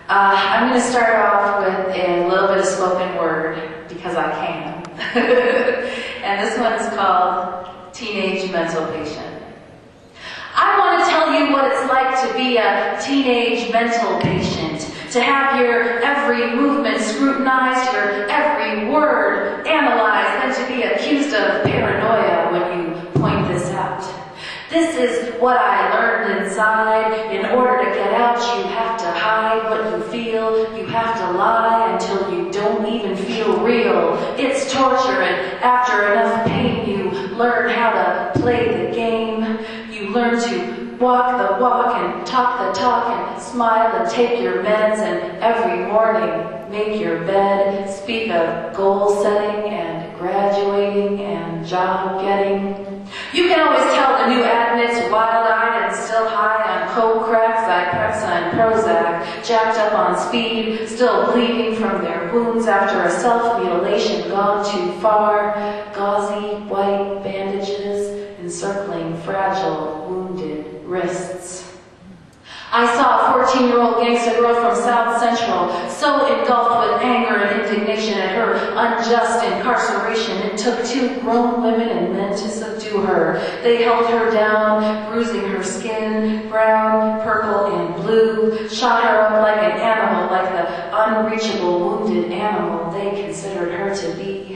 I'm going to start off with a little bit of spoken word because I can. And this one is called Teenage Mental Patient. I want to tell you what it's like to be a teenage mental patient, to have your every movement scrutinized, your every word analyzed, and to be accused of paranoia when you point this out. This is what I learned inside. In order to get out, you have to hide what you feel. You have to lie until you don't even feel real. It's torture, and after enough pain, you learn how to play the game. You learn to walk the walk and talk the talk and smile and take your meds, and every morning make your bed, speak of goal setting and graduating and job getting. You can always tell the new admits wild-eyed and still high on coke, crack, Zyprexa, and Prozac, jacked up on speed, still bleeding from their wounds after a self-mutilation gone too far, gauzy white bandages encircling fragile, wounded wrists. I saw a 14-year-old gangster girl from South Central, so engulfed with anger and indignation at her unjust incarceration, it took two grown women and men to subdue her. They held her down, bruising her skin, brown, purple, and blue, shot her up like an animal, like the unreachable wounded animal they considered her to be.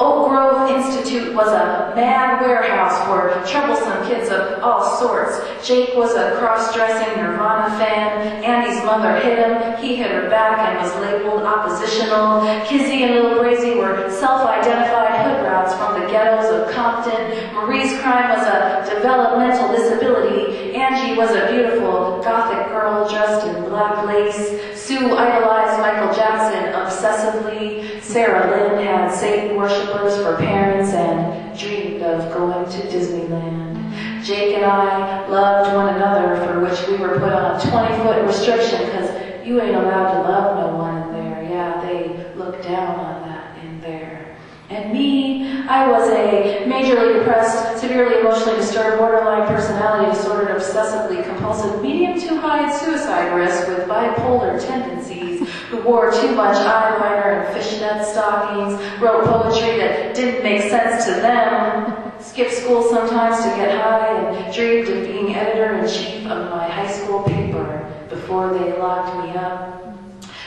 Oak Grove Institute was a mad warehouse for troublesome kids of all sorts. Jake was a cross-dressing Nirvana fan. Andy's mother hit him. He hit her back and was labeled oppositional. Kizzy and Little Brazy were self-identified hood rats from the ghettos of Compton. Marie's crime was a developmental disability. Angie was a beautiful gothic girl dressed in black lace. Sue idolized Michael Jackson obsessively. Sarah Lynn had Satan worshipers for parents and dreamed of going to Disneyland. Jake and I loved one another, for which we were put on a 20-foot restriction because you ain't allowed to love no one in there. Yeah, they look down on that in there. And me, I was a majorly depressed, severely emotionally disturbed, borderline personality disordered, obsessively compulsive, medium to high suicide risk with bipolar tendencies, who wore too much eyeliner and fishnet stockings, wrote poetry that didn't make sense to them, skipped school sometimes to get high, and dreamed of being editor-in-chief of my high school paper before they locked me up.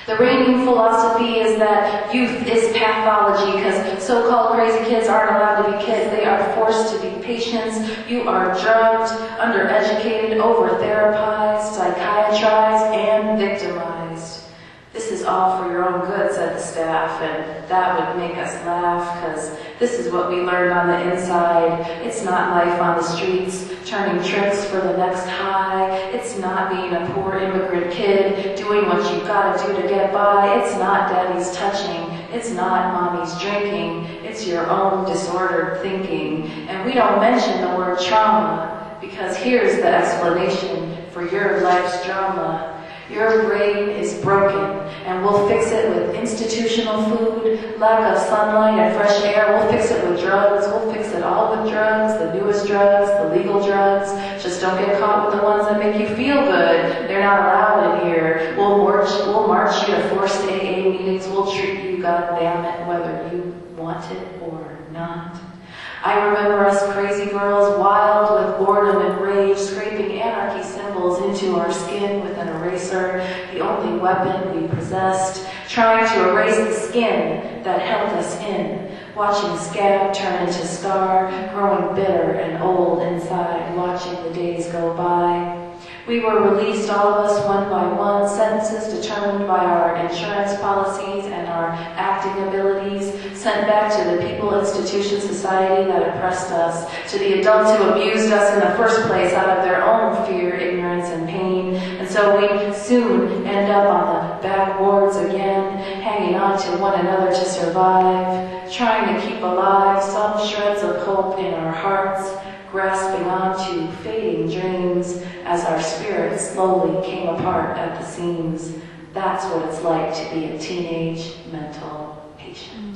The reigning philosophy is that youth is pathology, because so-called crazy kids aren't allowed to be kids. They are forced to be patients. You are drugged, undereducated, over-therapized, psychiatrized, and victimized. This is all for your own good, said the staff, and that would make us laugh, because this is what we learned on the inside. It's not life on the streets, turning tricks for the next high. It's not being a poor immigrant kid, doing what you gotta do to get by. It's not daddy's touching. It's not mommy's drinking. It's your own disordered thinking. And we don't mention the word trauma, because here's the explanation for your life's drama. Your brain is broken, and we'll fix it with institutional food, lack of sunlight and fresh air. We'll fix it with drugs. We'll fix it all with drugs, the newest drugs, the legal drugs. Just don't get caught with the ones that make you feel good. They're not allowed in here. We'll march you to forced AA meetings. We'll treat you, goddammit, whether you want it or not. I remember us crazy girls, wild with boredom and rage, scraping anarchy symbols into our skin with an eraser, the only weapon we possessed, trying to erase the skin that held us in, watching scab turn into scar, growing bitter and old inside, watching the days go by. We were released, all of us, one by one, sentences determined by our insurance policies and our acting abilities, sent back to the people, institution, society that oppressed us, to the adults who abused us in the first place out of their own fear, ignorance, and pain. And so we soon end up on the back wards again, hanging on to one another to survive, trying to keep alive some shreds of hope in our hearts, grasping onto fading dreams as our spirits slowly came apart at the seams. That's what it's like to be a teenage mental patient.